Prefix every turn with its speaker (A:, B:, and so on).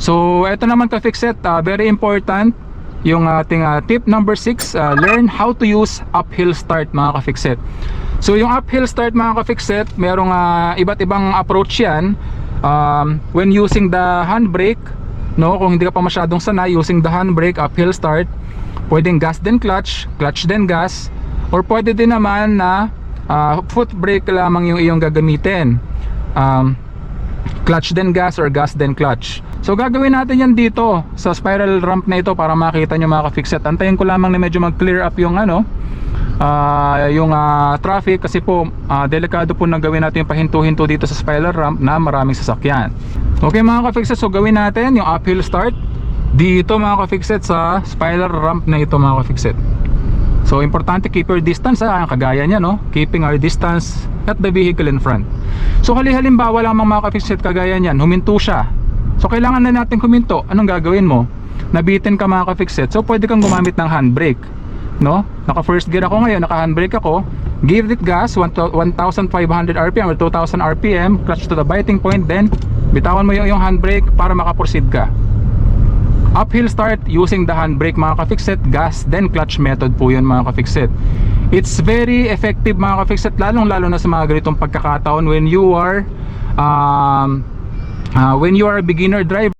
A: So ito naman ka-fixit, very important yung ating tip number 6, learn how to use uphill start mga ka-fixit. So yung uphill start mga ka-fixit, merong iba't ibang approach yan. When using the handbrake, no, kung hindi ka pa masyadong sanay using the handbrake, uphill start, pwedeng gas then clutch, clutch then gas, or pwede din naman na foot brake lamang yung iyong gagamitin, clutch then gas or gas then clutch. So gagawin natin yan dito sa spiral ramp na ito para makita nyo mga ka-fixit. Antayin ko lamang na medyo mag-clear up yung traffic, kasi po delikado po na gawin natin yung pahinto-hinto dito sa spiral ramp na maraming sasakyan. Okay mga ka-fixit, so gawin natin yung uphill start dito mga ka-fixit sa spiral ramp na ito mga ka-fixit. So importante, keep your distance, kagaya niya, no? Keeping our distance at the vehicle in front. So halimbawa lamang mga ka-fixit, kagaya niyan, huminto siya. So kailangan na natin huminto. Anong gagawin mo? Nabitin ka mga ka-fixit, so pwede kang gumamit ng handbrake, no? Naka first gear ako ngayon, naka handbrake ako. Give it gas 1,500 rpm or 2,000 rpm, clutch to the biting point, then bitawan mo yung handbrake para makaproceed ka. Uphill start using the handbrake mga ka-fixit, gas then clutch method po yun mga ka-fixit. It's very effective mga ka-fixit, lalong lalo na sa mga ganitong pagkakataon when you are a beginner driver.